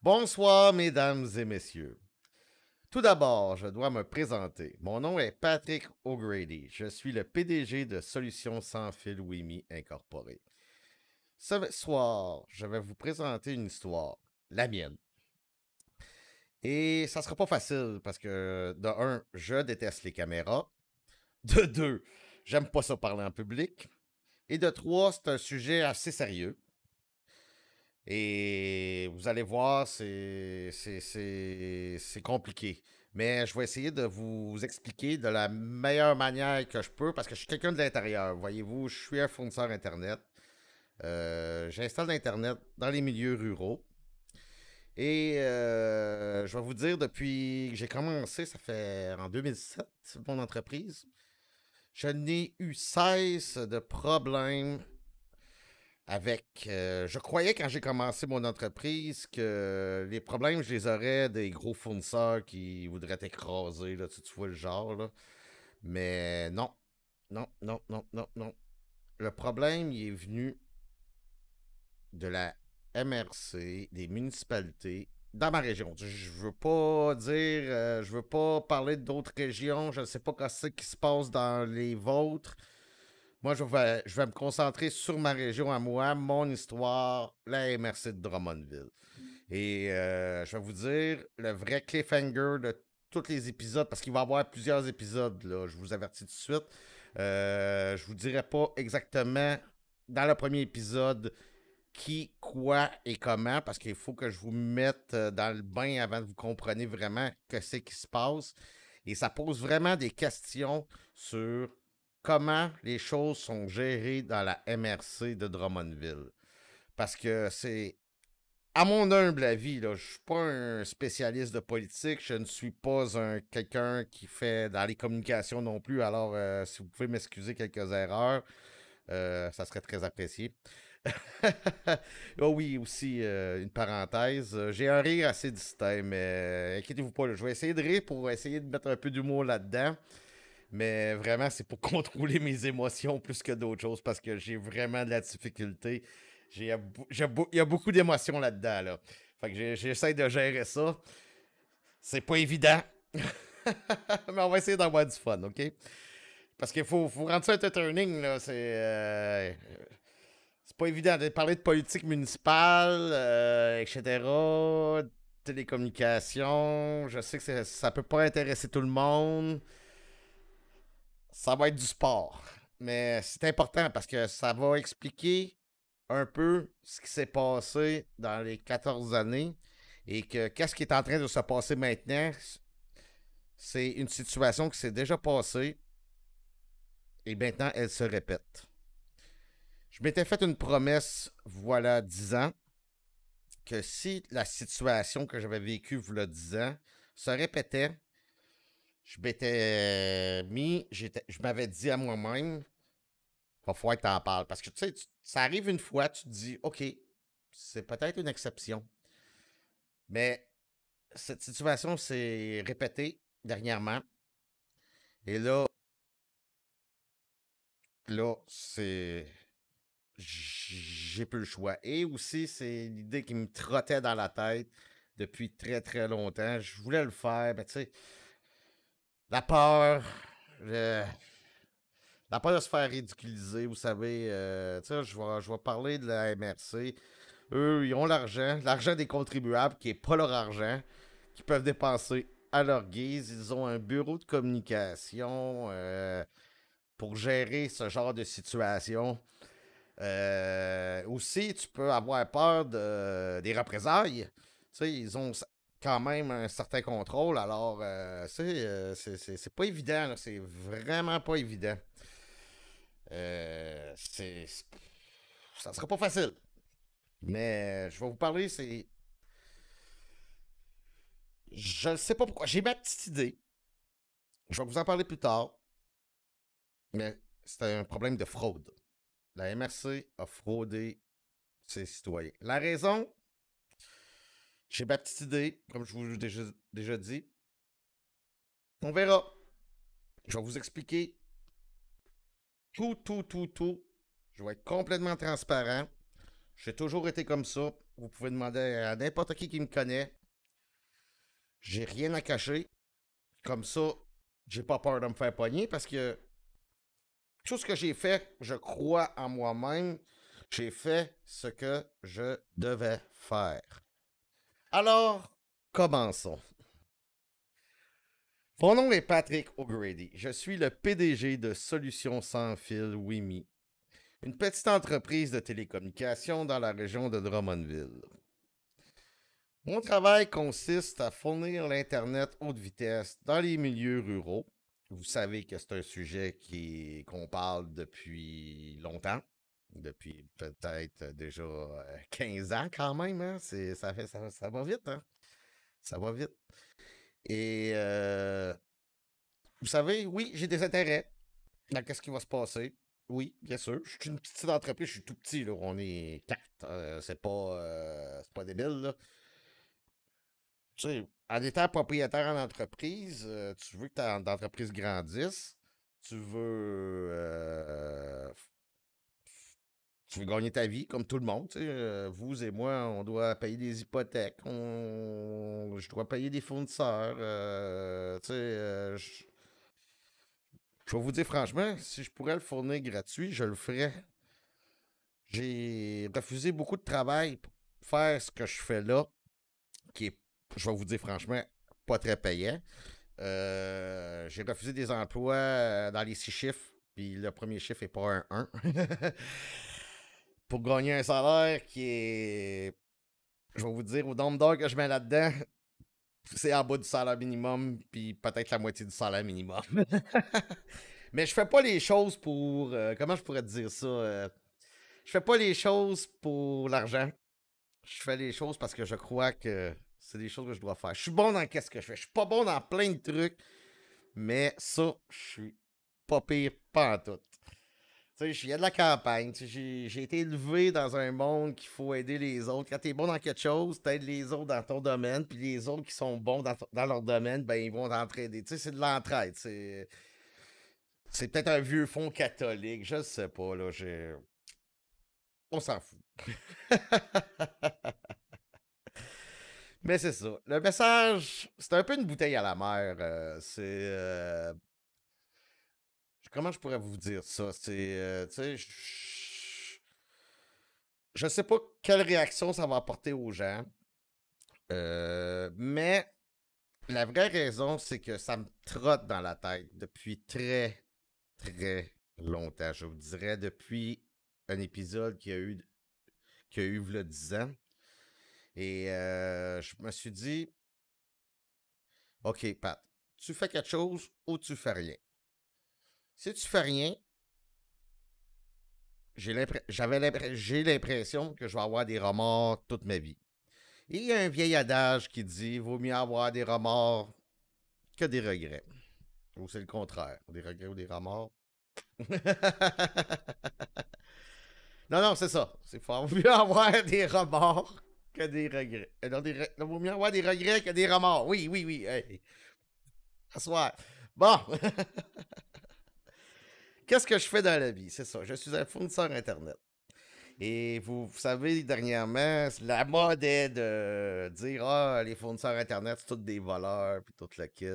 Bonsoir, mesdames et messieurs. Tout d'abord, je dois me présenter. Mon nom est Patrick O'Grady. Je suis le PDG de Solutions sans fil WIMI Incorporée. Ce soir, je vais vous présenter une histoire, la mienne. Et ça sera pas facile parce que, de un, je déteste les caméras. De deux, j'aime pas ça parler en public. Et de trois, c'est un sujet assez sérieux. Et vous allez voir, c'est compliqué. Mais je vais essayer de vous expliquer de la meilleure manière que je peux parce que je suis quelqu'un de l'intérieur. Voyez-vous, je suis un fournisseur Internet. J'installe l'Internet dans les milieux ruraux. Et je vais vous dire, depuis que j'ai commencé, ça fait en 2007, mon entreprise, je n'ai eu cesse de problèmes avec. Je croyais quand j'ai commencé mon entreprise que les problèmes, je les aurais des gros fournisseurs qui voudraient t'écraser, là, tu vois le genre, là. Mais non, non, non, non, non, non. Le problème, il est venu de la MRC, des municipalités, dans ma région. Je veux pas dire, je veux pas parler d'autres régions, je ne sais pas ce qui se passe dans les vôtres. Moi, je vais me concentrer sur ma région à moi, mon histoire, la MRC de Drummondville. Et je vais vous dire le vrai cliffhanger de tous les épisodes, parce qu'il va y avoir plusieurs épisodes, là, je vous avertis tout de suite. Je vous dirai pas exactement dans le premier épisode qui, quoi et comment, parce qu'il faut que je vous mette dans le bain avant que vous compreniez vraiment que c'est qui se passe. Et ça pose vraiment des questions sur comment les choses sont gérées dans la MRC de Drummondville. Parce que c'est, à mon humble avis, là, je ne suis pas un spécialiste de politique, je ne suis pas quelqu'un qui fait dans les communications non plus, alors si vous pouvez m'excuser quelques erreurs, ça serait très apprécié. Oh oui, aussi, une parenthèse. J'ai un rire assez distinct, mais inquiétez-vous pas, là, je vais essayer de rire pour essayer de mettre un peu d'humour là-dedans. Mais vraiment, c'est pour contrôler mes émotions plus que d'autres choses parce que j'ai vraiment de la difficulté. Il y a beaucoup d'émotions là-dedans. Là. Fait que j'essaie de gérer ça. C'est pas évident. Mais on va essayer d'avoir du fun, OK? Parce qu'il faut rendre ça entertaining, là. C'est pas évident de parler de politique municipale, etc. Télécommunications. Je sais que ça peut pas intéresser tout le monde. Ça va être du sport. Mais c'est important parce que ça va expliquer un peu ce qui s'est passé dans les 14 années et que qu'est-ce qui est en train de se passer maintenant. C'est une situation qui s'est déjà passée et maintenant elle se répète. Je m'étais fait une promesse, voilà 10 ans, que si la situation que j'avais vécue, voilà 10 ans, se répétait, je m'étais mis, je m'avais dit à moi-même, il va falloir que tu en parles. Parce que tu sais, ça arrive une fois, tu te dis, OK, c'est peut-être une exception. Mais cette situation s'est répétée dernièrement. Et là, c'est. J'ai plus le choix. Et aussi, c'est l'idée qui me trottait dans la tête depuis très très longtemps. Je voulais le faire, mais tu sais, la peur, le- la peur de se faire ridiculiser, vous savez. Tu sais, je vais parler de la MRC. Eux, ils ont l'argent des contribuables qui n'est pas leur argent, qu'ils peuvent dépenser à leur guise. Ils ont un bureau de communication pour gérer ce genre de situation. Aussi, tu peux avoir peur des représailles. Tu sais, ils ont quand même un certain contrôle. Alors, c'est pas évident. C'est vraiment pas évident. Ça sera pas facile. Mais je vais vous parler, c'est. Je ne sais pas pourquoi. J'ai ma petite idée. Je vais vous en parler plus tard. Mais c'est un problème de fraude. La MRC a fraudé ses citoyens. La raison, j'ai ma petite idée, comme je vous l'ai déjà dit. On verra. Je vais vous expliquer tout, tout, tout, tout. Je vais être complètement transparent. J'ai toujours été comme ça. Vous pouvez demander à n'importe qui me connaît. J'ai rien à cacher. Comme ça, j'ai pas peur de me faire pogner parce que tout ce que j'ai fait, je crois en moi-même. J'ai fait ce que je devais faire. Alors, commençons. Mon nom est Patrick O'Grady. Je suis le PDG de Solutions sans fil WIMI, une petite entreprise de télécommunications dans la région de Drummondville. Mon travail consiste à fournir l'Internet haute vitesse dans les milieux ruraux. Vous savez que c'est un sujet qu'on parle depuis longtemps, depuis peut-être déjà 15 ans quand même. Hein? Ça va vite, hein? Ça va vite. Et vous savez, oui, j'ai des intérêts dans qu'est-ce qui va se passer. Oui, bien sûr. Je suis une petite entreprise, je suis tout petit, là. On est quatre. C'est pas débile, là. Tu sais, en étant propriétaire en entreprise, tu veux que ta entreprise grandisse. Tu veux, tu veux gagner ta vie comme tout le monde. Tu sais, vous et moi, on doit payer des hypothèques. Je dois payer des fournisseurs. Tu sais, je vais vous dire franchement, si je pourrais le fournir gratuit, je le ferais. J'ai refusé beaucoup de travail pour faire ce que je fais là, qui est, je vais vous dire franchement, pas très payant. J'ai refusé des emplois dans les 6 chiffres, puis le premier chiffre est pas un 1. Pour gagner un salaire qui est, je vais vous dire, au nombre d'heures que je mets là-dedans, c'est en bas du salaire minimum, puis peut-être la moitié du salaire minimum. Mais je fais pas les choses pour, comment je pourrais te dire ça? Je fais pas les choses pour l'argent. Je fais les choses parce que je crois que c'est des choses que je dois faire. Je suis bon dans qu'est-ce que je fais. Je suis pas bon dans plein de trucs, mais ça, je suis pas pire, pas en tout. Tu sais, je viens de la campagne. Tu sais, j'ai été élevé dans un monde qu'il faut aider les autres. Quand t'es bon dans quelque chose, t'aides les autres dans ton domaine, puis les autres qui sont bons dans leur domaine, ben ils vont t'entraider. Tu sais, c'est de l'entraide. C'est peut-être un vieux fond catholique, je sais pas, là. On s'en fout. Mais c'est ça. Le message, c'est un peu une bouteille à la mer. Comment je pourrais vous dire ça? Tu sais, je sais pas quelle réaction ça va apporter aux gens. Mais la vraie raison, c'est que ça me trotte dans la tête depuis très, très longtemps. Je vous dirais depuis un épisode qu'il y a eu v'là 10 ans. Et je me suis dit, OK, Pat, tu fais quelque chose ou tu fais rien. Si tu fais rien, j'ai l'impression que je vais avoir des remords toute ma vie. Et il y a un vieil adage qui dit, vaut mieux avoir des remords que des regrets. Ou c'est le contraire, des regrets ou des remords. Non, non, c'est ça. C'est faut mieux avoir des remords que des regrets. Non, vaut mieux avoir des regrets que des remords. Oui, oui, oui. Hey. Assoir. Bon. Qu'est-ce que je fais dans la vie? C'est ça. Je suis un fournisseur Internet. Et vous savez, dernièrement, la mode est de dire ah, les fournisseurs Internet, c'est tous des voleurs, puis tout le kit.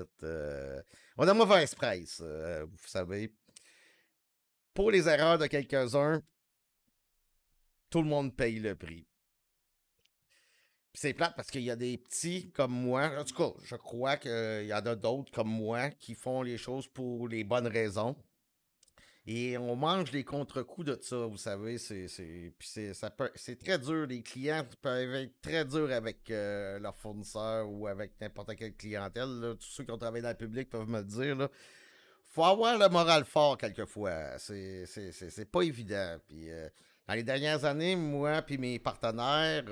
On a mauvaise presse, vous savez. Pour les erreurs de quelques-uns, tout le monde paye le prix. Puis c'est plate parce qu'il y a des petits comme moi. En tout cas, je crois qu'il y en a d'autres comme moi qui font les choses pour les bonnes raisons. Et on mange les contre-coups de ça, vous savez. C'est très dur. Les clients peuvent être très durs avec leurs fournisseurs ou avec n'importe quelle clientèle. Là. Tous ceux qui ont travaillé dans le public peuvent me le dire. Là. Faut avoir le moral fort quelquefois. C'est pas évident. Puis dans les dernières années, moi et mes partenaires,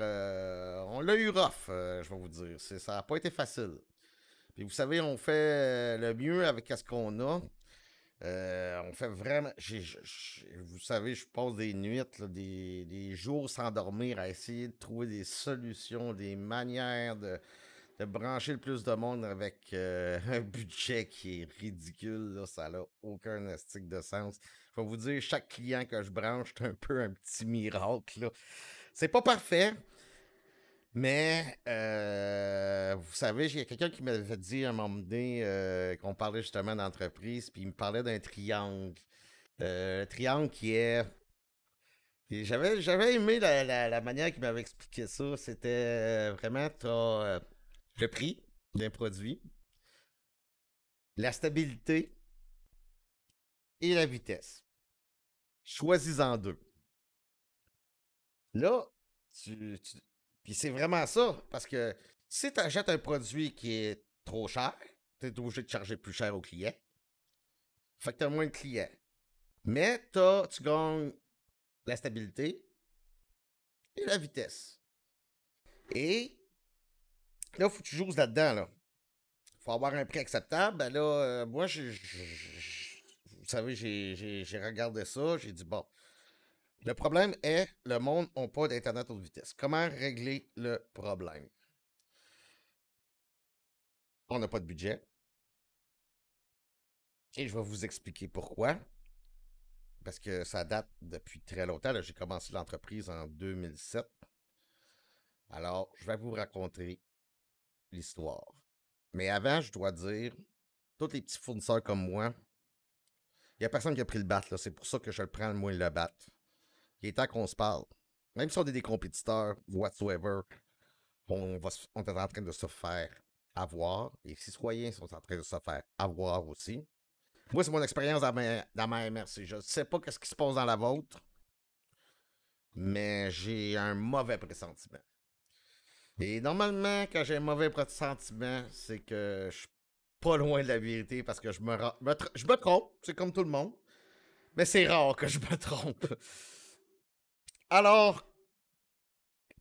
on l'a eu rough, je vais vous dire. Ça n'a pas été facile. Puis vous savez, on fait le mieux avec ce qu'on a. On fait vraiment. Vous savez, je passe des nuits, là, des jours sans dormir à essayer de trouver des solutions, des manières de brancher le plus de monde avec un budget qui est ridicule. Là, ça n'a aucun astique de sens. Je vais vous dire, chaque client que je branche, c'est un peu un petit miracle. Là. C'est pas parfait, mais vous savez, il y a quelqu'un qui m'avait dit à un moment donné qu'on parlait justement d'entreprise, puis il me parlait d'un triangle. Le triangle qui est. Et j'avais aimé la manière qu'il m'avait expliqué ça. C'était vraiment le prix d'un produit, la stabilité et la vitesse. Choisis-en deux. Là, puis c'est vraiment ça. Parce que si tu achètes un produit qui est trop cher, tu es obligé de charger plus cher au client. Fait que tu as moins de clients. Mais tu gagnes la stabilité et la vitesse. Et là, il faut que tu joues là-dedans. Là. Faut avoir un prix acceptable. Ben là, moi, vous savez, j'ai regardé ça. J'ai dit, bon, le problème est, le monde n'a pas d'Internet haute vitesse. Comment régler le problème? On n'a pas de budget. Et je vais vous expliquer pourquoi. Parce que ça date depuis très longtemps. J'ai commencé l'entreprise en 2007. Alors, je vais vous raconter l'histoire. Mais avant, je dois dire, tous les petits fournisseurs comme moi, il n'y a personne qui a pris le bat. C'est pour ça que je le prends, moi, le bat. Il est temps qu'on se parle. Même si on est des compétiteurs, whatsoever, on est en train de se faire avoir. Les citoyens sont en train de se faire avoir aussi. Moi, c'est mon expérience dans ma MRC. Je ne sais pas ce qui se passe dans la vôtre, mais j'ai un mauvais pressentiment. Et normalement, quand j'ai un mauvais pressentiment, c'est que je suis pas loin de la vérité parce que je me trompe, c'est comme tout le monde. Mais c'est rare que je me trompe. Alors,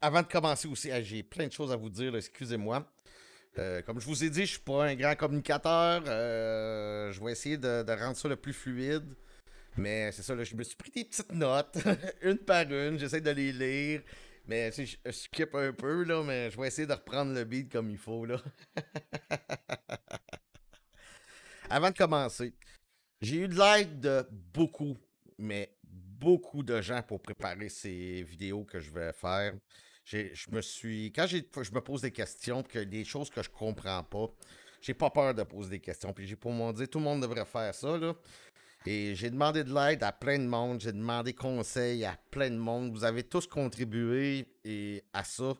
avant de commencer aussi, j'ai plein de choses à vous dire, excusez-moi. Comme je vous ai dit, je suis pas un grand communicateur. Je vais essayer de rendre ça le plus fluide. Mais c'est ça, là, je me suis pris des petites notes, une par une, j'essaie de les lire. Mais tu sais, je skip un peu, là, mais je vais essayer de reprendre le beat comme il faut, là. Avant de commencer, j'ai eu de l'aide de beaucoup, mais beaucoup de gens pour préparer ces vidéos que je vais faire. Je me suis. Quand je me pose des questions, que des choses que je comprends pas, j'ai pas peur de poser des questions. Puis j'ai pour moi dit, tout le monde devrait faire ça, là. Et j'ai demandé de l'aide à plein de monde, j'ai demandé conseil à plein de monde. Vous avez tous contribué à ça.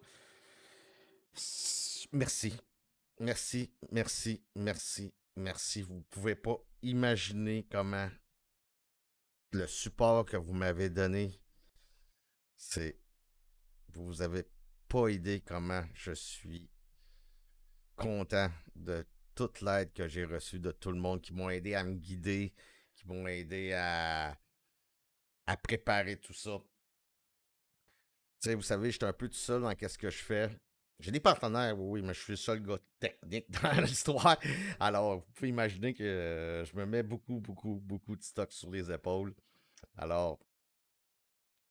Merci. Merci, merci, merci, merci. Vous ne pouvez pas imaginer comment le support que vous m'avez donné, c'est. Vous avez pas idée comment je suis content de toute l'aide que j'ai reçue de tout le monde qui m'ont aidé à me guider, qui m'ont aidé à préparer tout ça. Tu sais, vous savez, j'étais un peu tout seul dans qu'est-ce que je fais. J'ai des partenaires, oui, mais je suis le seul gars technique dans l'histoire. Alors, vous pouvez imaginer que je me mets beaucoup, beaucoup, beaucoup de stock sur les épaules. Alors,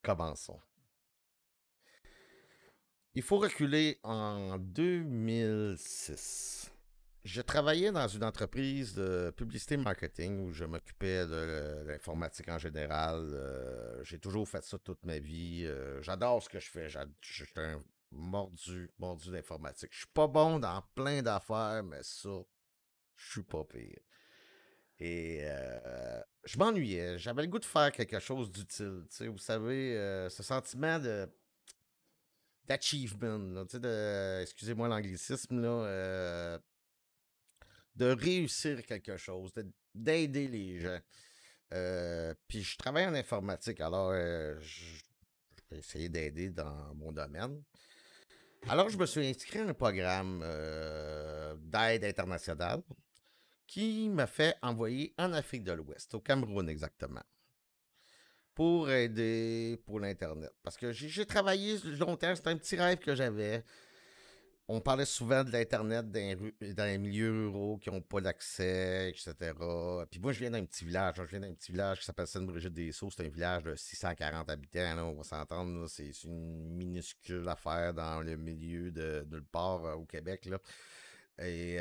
commençons. Il faut reculer en 2006. Je travaillais dans une entreprise de publicité marketing où je m'occupais de l'informatique en général. J'ai toujours fait ça toute ma vie. J'adore ce que je fais. Je suis un mordu d'informatique. Je suis pas bon dans plein d'affaires, mais ça, je suis pas pire. Et je m'ennuyais. J'avais le goût de faire quelque chose d'utile. Vous savez, ce sentiment d'achievement, là, excusez-moi l'anglicisme, là, de réussir quelque chose, d'aider les gens. Puis je travaille en informatique, alors j'ai essayé d'aider dans mon domaine. Alors je me suis inscrit à un programme d'aide internationale qui m'a fait envoyer en Afrique de l'Ouest, au Cameroun exactement, pour aider pour l'Internet. Parce que j'ai travaillé longtemps, c'était un petit rêve que j'avais. On parlait souvent de l'Internet dans les milieux ruraux qui n'ont pas d'accès, etc. Puis moi, je viens d'un petit village. Je viens d'un petit village qui s'appelle Sainte-Brigitte-des-Sceaux. C'est un village de 640 habitants. Là, on va s'entendre. Là, c'est une minuscule affaire dans le milieu de nulle part au Québec. Là. Et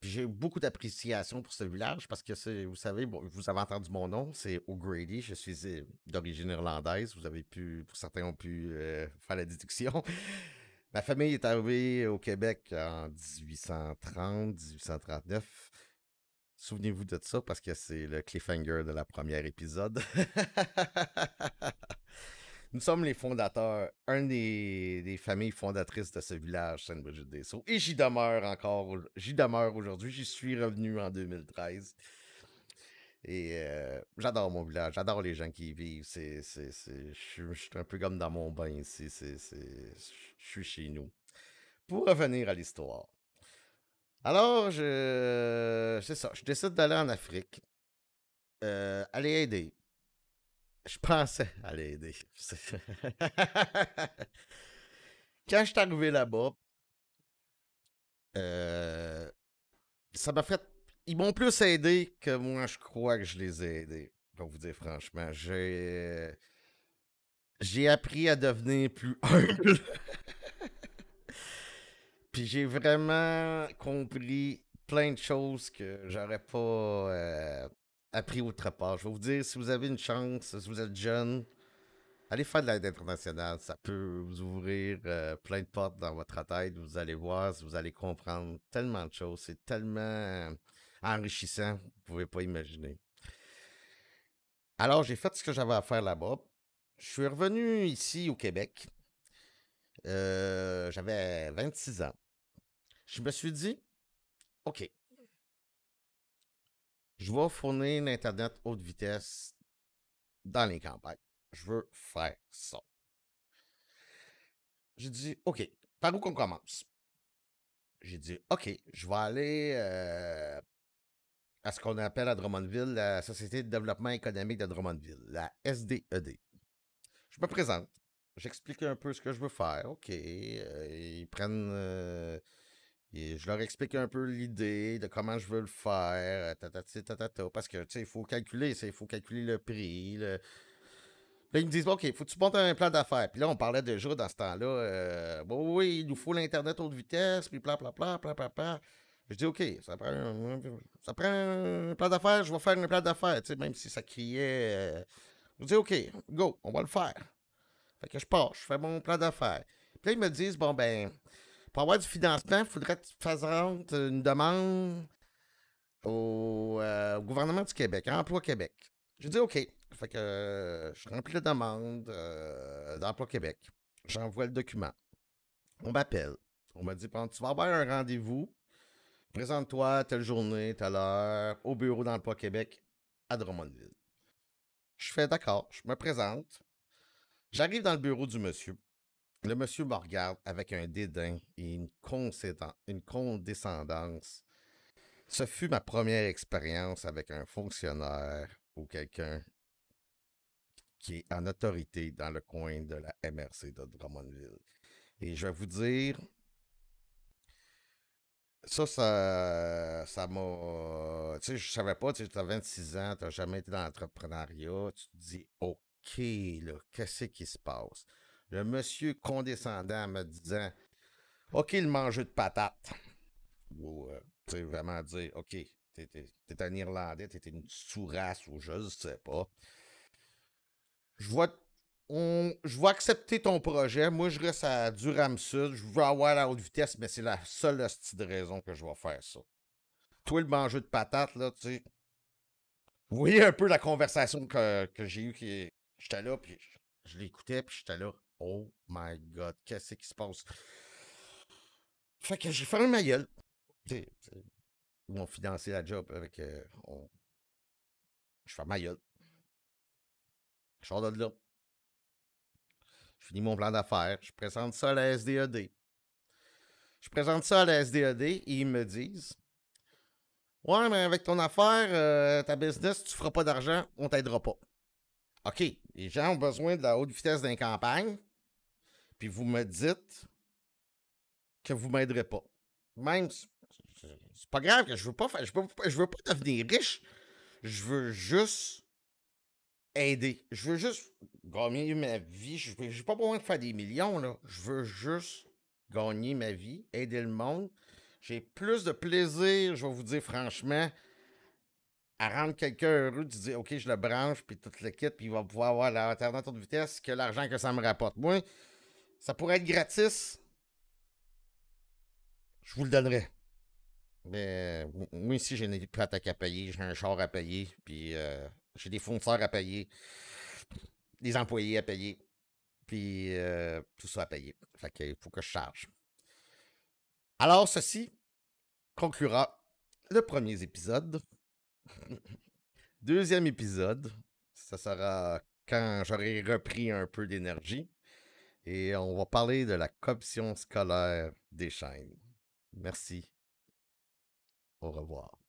Puis j'ai beaucoup d'appréciation pour ce village parce que vous savez, bon, vous avez entendu mon nom, c'est O'Grady. Je suis d'origine irlandaise. Vous avez pu, pour certains ont pu faire la déduction. Ma famille est arrivée au Québec en 1830, 1839. Souvenez-vous de ça parce que c'est le cliffhanger de la première épisode. Nous sommes les fondateurs, un des familles fondatrices de ce village, Sainte-Brigitte-des-Sceaux. Et j'y demeure aujourd'hui. J'y suis revenu en 2013. Et j'adore mon village, j'adore les gens qui y vivent. Je suis un peu comme dans mon bain ici. Je suis chez nous. Pour revenir à l'histoire. Alors, c'est ça, je décide d'aller en Afrique. Aller aider. Je pensais aller aider. Quand je suis arrivé là-bas, euh, ça m'a fait. Ils m'ont plus aidé que moi, je crois que je les ai aidés. Pour vous dire franchement, j'ai appris à devenir plus humble. Puis j'ai vraiment compris plein de choses que j'aurais pas appris autre part. Je vais vous dire, si vous avez une chance, si vous êtes jeune, allez faire de l'aide internationale. Ça peut vous ouvrir plein de portes dans votre tête. Vous allez voir, vous allez comprendre tellement de choses. C'est tellement enrichissant, vous ne pouvez pas imaginer. Alors, j'ai fait ce que j'avais à faire là-bas. Je suis revenu ici au Québec. J'avais 26 ans. Je me suis dit, OK, je vais fournir l'Internet haute vitesse dans les campagnes. Je veux faire ça. J'ai dit, OK, par où qu'on commence? J'ai dit, OK, je vais aller à ce qu'on appelle à Drummondville la Société de développement économique de Drummondville, la SDED. Je me présente, j'explique un peu ce que je veux faire. OK, ils prennent... je leur explique un peu l'idée de comment je veux le faire, parce que, tu sais, il faut calculer le prix, Là, ils me disent, OK, faut que tu montes un plan d'affaires. Puis là, on parlait déjà dans ce temps-là, bon, oui, il nous faut l'Internet haute vitesse, puis bla, bla, bla, bla, bla, bla. Je dis, OK, ça prend un plan d'affaires, je vais faire un plan d'affaires, tu sais, même si ça criait. Je dis, OK, go, on va le faire. Fait que je pars, je fais mon plan d'affaires. Puis là, ils me disent, bon, ben, pour avoir du financement, il faudrait que tu fasses rendre une demande au gouvernement du Québec, à Emploi Québec. Je dis OK. Fait que je remplis la demande d'Emploi Québec. J'envoie le document. On m'appelle. On m'a dit, bon, tu vas avoir un rendez-vous. Présente-toi telle journée, telle heure, au bureau d'Emploi Québec à Drummondville. Je fais d'accord, je me présente. J'arrive dans le bureau du monsieur. Le monsieur me regarde avec un dédain et une condescendance. Ce fut ma première expérience avec un fonctionnaire ou quelqu'un qui est en autorité dans le coin de la MRC de Drummondville. Et je vais vous dire, ça m'a. Tu sais, je savais pas, tu as 26 ans, tu n'as jamais été dans l'entrepreneuriat. Tu te dis, OK, là, qu'est-ce qui se passe? Le monsieur condescendant me disant, OK, le manger de patates. Ou, tu sais, vraiment dire, OK, t'es un Irlandais, t'es une sous-race ou je sais pas. Je vais, je vais accepter ton projet. Moi, je reste à Durham Sud. Je veux avoir la haute vitesse, mais c'est la seule hostie de raison que je vais faire ça. Toi, le manger de patates, là, tu sais. Vous voyez un peu la conversation que j'ai eue. J'étais là, puis je l'écoutais, puis j'étais là. Oh my God, qu'est-ce qui se passe? Fait que j'ai fermé ma gueule. Ils m'ont financé la job avec. Je fais ma gueule. Je sors de là. Je finis mon plan d'affaires. Je présente ça à la SDED. Je présente ça à la SDED et ils me disent, ouais, mais avec ton affaire, ta business, tu feras pas d'argent, on t'aidera pas. OK, les gens ont besoin de la haute vitesse d'une campagne, puis vous me dites que vous m'aiderez pas. Même, c'est pas grave que je veux pas faire, je veux pas devenir riche. Je veux juste aider. Je veux juste gagner ma vie. Je n'ai pas besoin de faire des millions, là. Je veux juste gagner ma vie, aider le monde. J'ai plus de plaisir, je vais vous dire franchement, à rendre quelqu'un heureux, de dire, OK, je le branche, puis tout le kit, puis il va pouvoir avoir l'Internet haute vitesse, que l'argent que ça me rapporte. Moi, ça pourrait être gratis, je vous le donnerais. Mais moi ici, j'ai une pratique à payer, j'ai un char à payer, puis j'ai des fournisseurs à payer, des employés à payer, puis tout ça à payer. Fait qu'il faut que je charge. Alors, ceci conclura le premier épisode. Deuxième épisode, ça sera quand j'aurai repris un peu d'énergie. Et on va parler de la commission scolaire des chaînes. Merci. Au revoir.